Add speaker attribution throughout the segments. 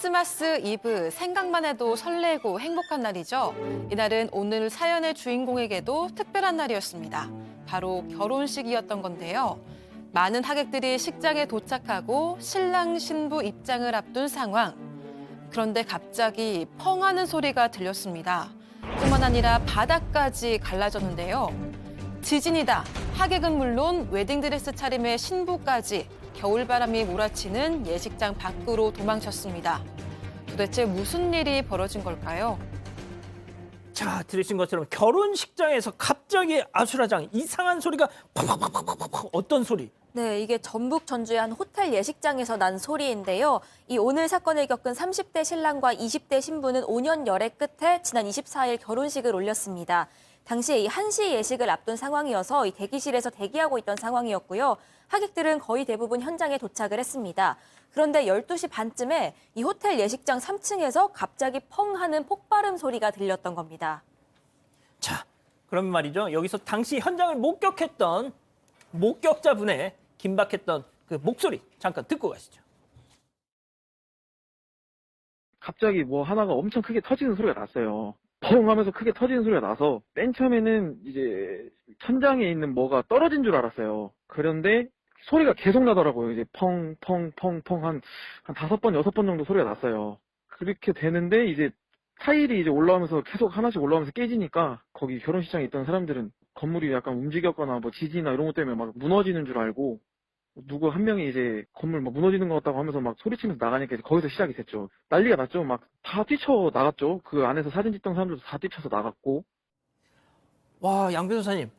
Speaker 1: 크리스마스 이브, 생각만 해도 설레고 행복한 날이죠. 이날은 오늘 사연의 주인공에게도 특별한 날이었습니다. 바로 결혼식이었던 건데요. 많은 하객들이 식장에 도착하고 신랑 신부 입장을 앞둔 상황. 그런데 갑자기 펑 하는 소리가 들렸습니다. 뿐만 아니라 바닥까지 갈라졌는데요. 지진이다. 하객은 물론 웨딩드레스 차림의 신부까지 겨울바람이 몰아치는 예식장 밖으로 도망쳤습니다. 도대체 무슨 일이 벌어진 걸까요?
Speaker 2: 자, 들으신 것처럼 결혼식장에서 갑자기 아수라장 이상한 소리가 팍팍팍팍팍 어떤 소리?
Speaker 3: 네, 이게 전북 전주의 한 호텔 예식장에서 난 소리인데요. 이 오늘 사건을 겪은 30대 신랑과 20대 신부는 5년 열애 끝에 지난 24일 결혼식을 올렸습니다. 당시에 이 1시 예식을 앞둔 상황이어서 이 대기실에서 대기하고 있던 상황이었고요. 하객들은 거의 대부분 현장에 도착을 했습니다. 그런데 12시 반쯤에 이 호텔 예식장 3층에서 갑자기 펑 하는 폭발음 소리가 들렸던 겁니다.
Speaker 2: 자, 그럼 말이죠. 여기서 당시 현장을 목격했던 목격자분의 긴박했던 그 목소리 잠깐 듣고 가시죠.
Speaker 4: 갑자기 뭐 하나가 엄청 크게 터지는 소리가 났어요. 펑 하면서 크게 터지는 소리가 나서 맨 처음에는 이제 천장에 있는 뭐가 떨어진 줄 알았어요. 그런데 소리가 계속 나더라고요. 이제 펑, 펑, 펑, 펑 한 5번, 6번 정도 소리가 났어요. 그렇게 되는데 이제 타일이 이제 올라오면서 계속 하나씩 올라오면서 깨지니까 거기 결혼식장에 있던 사람들은 건물이 약간 움직였거나 뭐 지진이나 이런 것 때문에 막 무너지는 줄 알고 누구 한 명이 이제 건물 막 무너지는 것 같다고 하면서 막 소리치면서 나가니까 이제 거기서 시작이 됐죠. 난리가 났죠. 막 다 뛰쳐나갔죠. 그 안에서 사진 찍던 사람들도 다 뛰쳐서 나갔고.
Speaker 2: 와, 양 변호사님.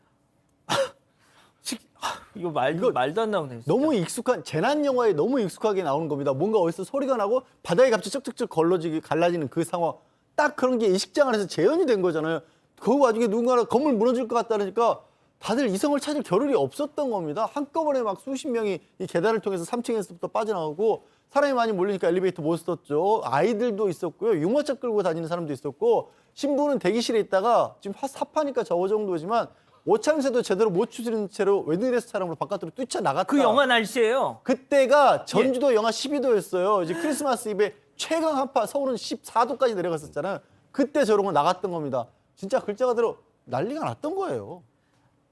Speaker 2: 이거 말도 안 나오네요. 진짜.
Speaker 5: 너무 익숙한 재난 영화에 너무 익숙하게 나오는 겁니다. 뭔가 어디서 소리가 나고 바닥이 갑자기 쩍쩍쩍 갈라지는 그 상황. 딱 그런 게 이 식장 안에서 재현이 된 거잖아요. 그 와중에 누군가 건물 무너질 것 같다니까 다들 이성을 찾을 겨를이 없었던 겁니다. 한꺼번에 막 수십 명이 이 계단을 통해서 3층에서부터 빠져나오고 사람이 많이 몰리니까 엘리베이터 못 썼죠. 아이들도 있었고요. 유모차 끌고 다니는 사람도 있었고 신부는 대기실에 있다가 지금 사파니까 저 정도지만 오창새도 제대로 못 추스리는 채로 웨딩드레스 차량으로 바깥으로 뛰쳐나갔다.
Speaker 2: 그 영하 날씨예요.
Speaker 5: 그때가 전주도 영하 12도였어요. 이제 크리스마스 이브에 최강 한파 서울은 14도까지 내려갔었잖아요. 그때 저런 거 나갔던 겁니다. 진짜 글자 그대로 난리가 났던 거예요.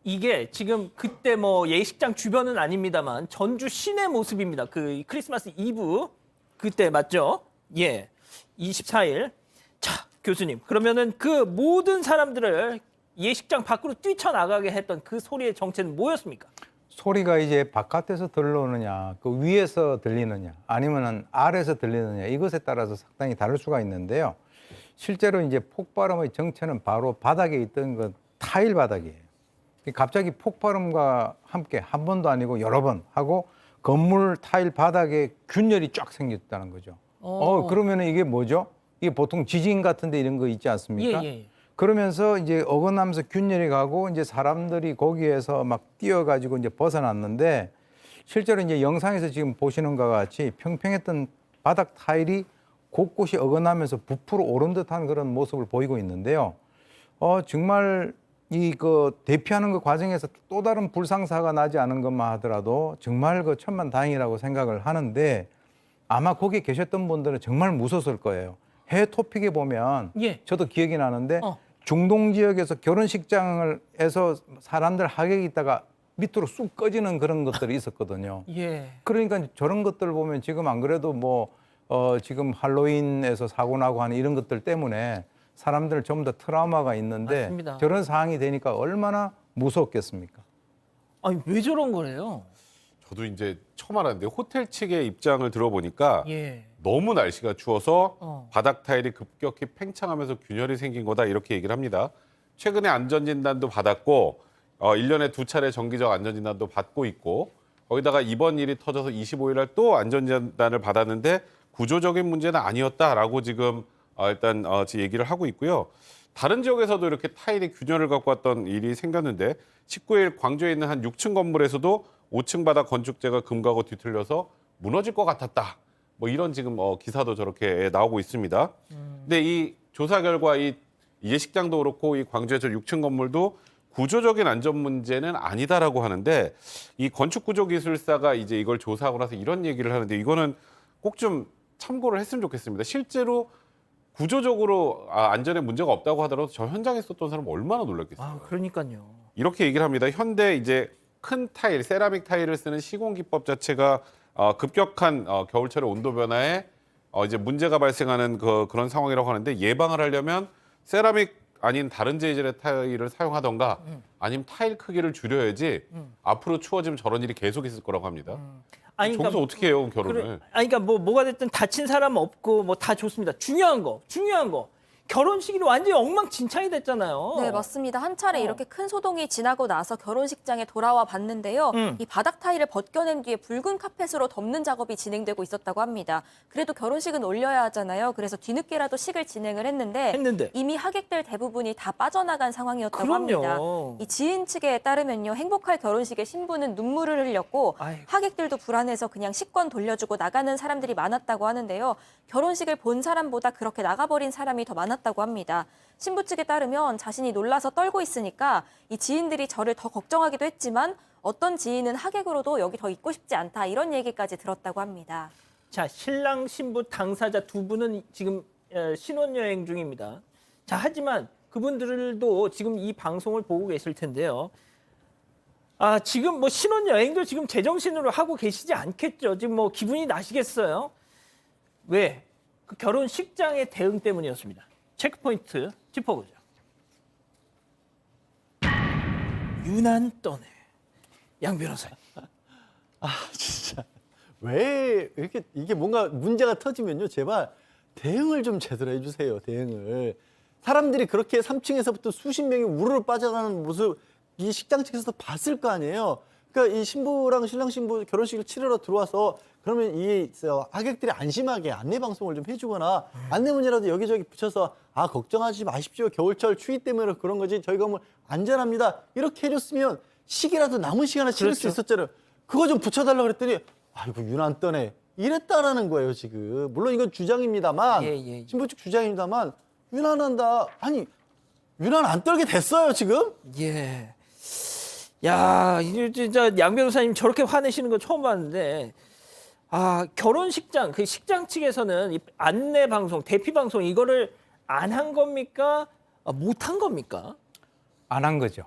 Speaker 2: 이게 지금 그때 뭐 예식장 주변은 아닙니다만 전주 시내 모습입니다. 그 크리스마스 이브 그때 맞죠? 예, 24일. 자, 교수님 그러면은 그 모든 사람들을 예식장 밖으로 뛰쳐나가게 했던 그 소리의 정체는 뭐였습니까?
Speaker 6: 소리가 이제 바깥에서 들려오느냐, 그 위에서 들리느냐, 아니면은 아래에서 들리느냐 이것에 따라서 상당히 다를 수가 있는데요. 실제로 이제 폭발음의 정체는 바로 바닥에 있던 그 타일 바닥이에요. 갑자기 폭발음과 함께 한 번도 아니고 여러 번 하고 건물 타일 바닥에 균열이 쫙 생겼다는 거죠. 그러면은 이게 뭐죠? 이게 보통 지진 같은데 이런 거 있지 않습니까?
Speaker 2: 예.
Speaker 6: 그러면서 이제 어긋나면서 균열이 가고 이제 사람들이 거기에서 막 뛰어가지고 이제 벗어났는데 실제로 이제 영상에서 지금 보시는 것과 같이 평평했던 바닥 타일이 곳곳이 어긋나면서 부풀어 오른 듯한 그런 모습을 보이고 있는데요. 정말 그 대피하는 그 과정에서 또 다른 불상사가 나지 않은 것만 하더라도 정말 그 천만다행이라고 생각을 하는데 아마 거기에 계셨던 분들은 정말 무서웠을 거예요. 해외 토픽에 보면 저도 기억이 나는데 중동 지역에서 결혼식장에서 사람들 하객이 있다가 밑으로 쑥 꺼지는 그런 것들이 있었거든요. 그러니까 저런 것들을 보면 지금 안 그래도 뭐 지금 할로윈에서 사고 나고 하는 이런 것들 때문에 사람들 전부 다 트라우마가 있는데
Speaker 2: 맞습니다.
Speaker 6: 저런 상황이 되니까 얼마나 무섭겠습니까?
Speaker 2: 아니 왜 저런 거래요?
Speaker 7: 저도 이제 처음 알았는데 호텔 측의 입장을 들어보니까 너무 날씨가 추워서 바닥 타일이 급격히 팽창하면서 균열이 생긴 거다 이렇게 얘기를 합니다. 최근에 안전진단도 받았고 1년에 2차례 정기적 안전진단도 받고 있고 거기다가 이번 일이 터져서 25일 날 또 안전진단을 받았는데 구조적인 문제는 아니었다라고 지금 일단 얘기를 하고 있고요. 다른 지역에서도 이렇게 타일이 균열을 갖고 왔던 일이 생겼는데 19일 광주에 있는 한 6층 건물에서도 5층 바닥 건축재가 금가고 뒤틀려서 무너질 것 같았다. 뭐 이런 지금 기사도 저렇게 나오고 있습니다. 근데 이 조사 결과 이 예식장도 그렇고 이 광주에서 6층 건물도 구조적인 안전 문제는 아니다라고 하는데 이 건축구조기술사가 이제 이걸 조사하고 나서 이런 얘기를 하는데 이거는 꼭 좀 참고를 했으면 좋겠습니다. 실제로 구조적으로 안전에 문제가 없다고 하더라도 저 현장에 있었던 사람은 얼마나 놀랐겠어요.
Speaker 2: 아, 그러니까요.
Speaker 7: 이렇게 얘기를 합니다. 현대 이제 큰 타일, 세라믹 타일을 쓰는 시공 기법 자체가 급격한 겨울철의 온도 변화에 이제 문제가 발생하는 그런 상황이라고 하는데, 예방을 하려면 세라믹 아닌 다른 재질의 타일을 사용하던가 아니면 타일 크기를 줄여야지 앞으로 추워지면 저런 일이 계속 있을 거라고 합니다.
Speaker 2: 아니,
Speaker 7: 저기서 어떻게 해요, 결혼을?
Speaker 2: 아니, 그러니까 뭐가 됐든 다친 사람 없고 뭐 다 좋습니다. 중요한 거. 결혼식이 완전히 엉망진창이 됐잖아요.
Speaker 3: 네, 맞습니다. 한 차례 이렇게 큰 소동이 지나고 나서 결혼식장에 돌아와 봤는데요. 이 바닥 타일을 벗겨낸 뒤에 붉은 카펫으로 덮는 작업이 진행되고 있었다고 합니다. 그래도 결혼식은 올려야 하잖아요. 그래서 뒤늦게라도 식을 진행을 했는데 이미 하객들 대부분이 다 빠져나간 상황이었다고
Speaker 2: 그럼요.
Speaker 3: 합니다. 이 지인 측에 따르면요. 행복할 결혼식에 신부는 눈물을 흘렸고
Speaker 2: 아이고.
Speaker 3: 하객들도 불안해서 그냥 식권 돌려주고 나가는 사람들이 많았다고 하는데요. 결혼식을 본 사람보다 그렇게 나가버린 사람이 더 많았다고 합니다. 신부 측에 따르면 자신이 놀라서 떨고 있으니까 이 지인들이 저를 더 걱정하기도 했지만 어떤 지인은 하객으로도 여기 더 있고 싶지 않다 이런 얘기까지 들었다고 합니다.
Speaker 2: 자, 신랑 신부 당사자 두 분은 지금 신혼여행 중입니다. 자, 하지만 그분들도 지금 이 방송을 보고 계실 텐데요. 아, 지금 뭐 신혼여행도 지금 제정신으로 하고 계시지 않겠죠. 지금 뭐 기분이 나시겠어요? 왜? 그 결혼식장의 대응 때문이었습니다. 체크포인트 짚어보죠. 유난 떠네. 양 변호사님.
Speaker 5: 진짜 왜 이렇게 이게 뭔가 문제가 터지면요, 제발 대응을 좀 제대로 해주세요. 대응을. 사람들이 그렇게 3층에서부터 수십 명이 우르르 빠져나가는 모습 이 식당 측에서도 봤을 거 아니에요. 그러니까 이 신부랑 신랑 신부 결혼식을 치르러 들어와서 그러면 이 하객들이 안심하게 안내 방송을 좀 해주거나 안내문이라도 여기저기 붙여서 걱정하지 마십시오. 겨울철 추위 때문에 그런 거지 저희 건물 안전합니다. 이렇게 해줬으면 식이라도 남은 시간에 치를 수 있었잖아요. 그거 좀 붙여달라고 그랬더니 아이고 유난 떠네 이랬다라는 거예요 지금. 물론 이건 주장입니다만 신부 측 주장입니다만 유난한다. 아니 유난 안 떨게 됐어요 지금.
Speaker 2: 예. 야, 이제 진짜 양 변호사님 저렇게 화내시는 거 처음 봤는데, 결혼식장, 그 식장 측에서는 이 안내 방송, 대피 방송 이거를 안 한 겁니까? 못 한 겁니까?
Speaker 6: 안 한 거죠.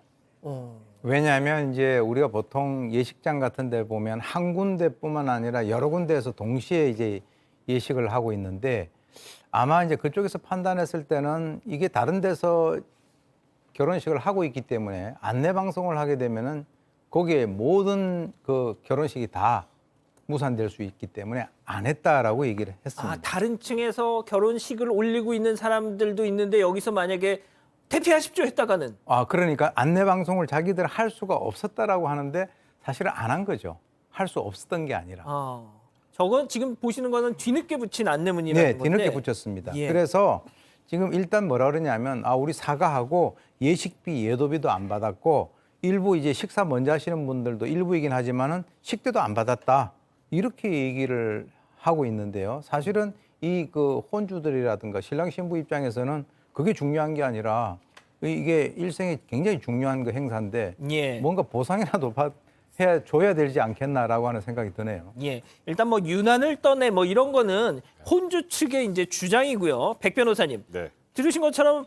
Speaker 6: 왜냐하면 이제 우리가 보통 예식장 같은 데 보면 한 군데뿐만 아니라 여러 군데에서 동시에 이제 예식을 하고 있는데, 아마 이제 그쪽에서 판단했을 때는 이게 다른 데서 결혼식을 하고 있기 때문에 안내 방송을 하게 되면은 거기에 모든 그 결혼식이 다 무산될 수 있기 때문에 안 했다라고 얘기를 했습니다.
Speaker 2: 다른 층에서 결혼식을 올리고 있는 사람들도 있는데 여기서 만약에 대피하십시오 했다가는.
Speaker 6: 그러니까 안내 방송을 자기들 할 수가 없었다라고 하는데 사실은 안 한 거죠. 할 수 없었던 게 아니라.
Speaker 2: 저건 지금 보시는 거는 뒤늦게 붙인 안내문이라는 건데.
Speaker 6: 네, 뒤늦게 붙였습니다.
Speaker 2: 예.
Speaker 6: 그래서 지금 일단 뭐라 그러냐면 우리 사과하고 예식비 예도비도 안 받았고 일부 이제 식사 먼저 하시는 분들도 일부이긴 하지만은 식대도 안 받았다. 이렇게 얘기를 하고 있는데요. 사실은 이 그 혼주들이라든가 신랑 신부 입장에서는 그게 중요한 게 아니라 이게 일생에 굉장히 중요한 그 행사인데 뭔가 보상이라도 줘야 되지 않겠나라고 하는 생각이 드네요.
Speaker 2: 예, 일단 뭐 유난을 떠내 뭐 이런 거는 혼주 측의 이제 주장이고요. 백 변호사님.
Speaker 7: 네.
Speaker 2: 들으신 것처럼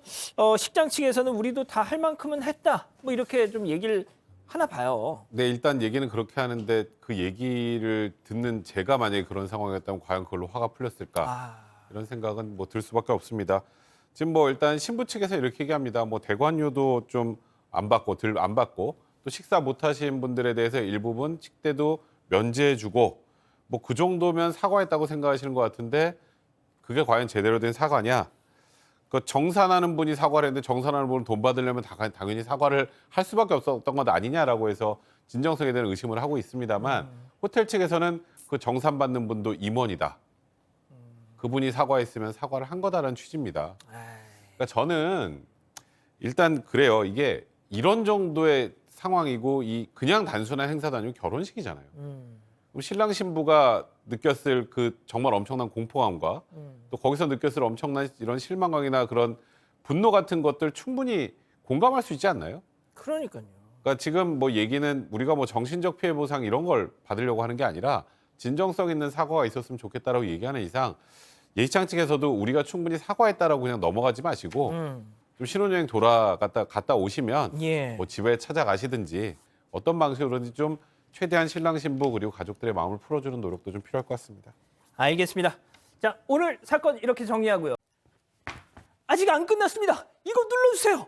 Speaker 2: 식장 측에서는 우리도 다 할 만큼은 했다. 뭐 이렇게 좀 얘기를 하나 봐요.
Speaker 7: 네, 일단 얘기는 그렇게 하는데 그 얘기를 듣는 제가 만약에 그런 상황이었다면 과연 그걸로 화가 풀렸을까? 이런 생각은 뭐 들 수밖에 없습니다. 지금 뭐 일단 신부 측에서 이렇게 얘기합니다. 뭐 대관료도 좀 안 받고 또 식사 못 하신 분들에 대해서 일부분 식대도 면제해주고 뭐 그 정도면 사과했다고 생각하시는 것 같은데 그게 과연 제대로 된 사과냐? 그 정산하는 분이 사과를 했는데 정산하는 분은 돈 받으려면 당연히 사과를 할 수밖에 없었던 것 아니냐라고 해서 진정성에 대한 의심을 하고 있습니다만 호텔 측에서는 그 정산받는 분도 임원이다. 그분이 사과했으면 사과를 한 거다라는 취지입니다. 그러니까 저는 일단 그래요. 이게 이런 정도의 상황이고 그냥 단순한 행사도 아니고 결혼식이잖아요. 그럼 신랑 신부가 느꼈을 그 정말 엄청난 공포감과 또 거기서 느꼈을 엄청난 이런 실망감이나 그런 분노 같은 것들 충분히 공감할 수 있지 않나요?
Speaker 2: 그러니까요.
Speaker 7: 그러니까 지금 뭐 얘기는 우리가 뭐 정신적 피해 보상 이런 걸 받으려고 하는 게 아니라 진정성 있는 사과가 있었으면 좋겠다라고 얘기하는 이상 예식장 측에서도 우리가 충분히 사과했다라고 그냥 넘어가지 마시고 좀 신혼여행 갔다 오시면
Speaker 2: 예.
Speaker 7: 뭐 집에 찾아가시든지 어떤 방식으로든지 좀 최대한 신랑 신부 그리고 가족들의 마음을 풀어주는 노력도 좀 필요할 것 같습니다.
Speaker 2: 알겠습니다. 자, 오늘 사건 이렇게 정리하고요. 아직 안 끝났습니다. 이거 눌러주세요.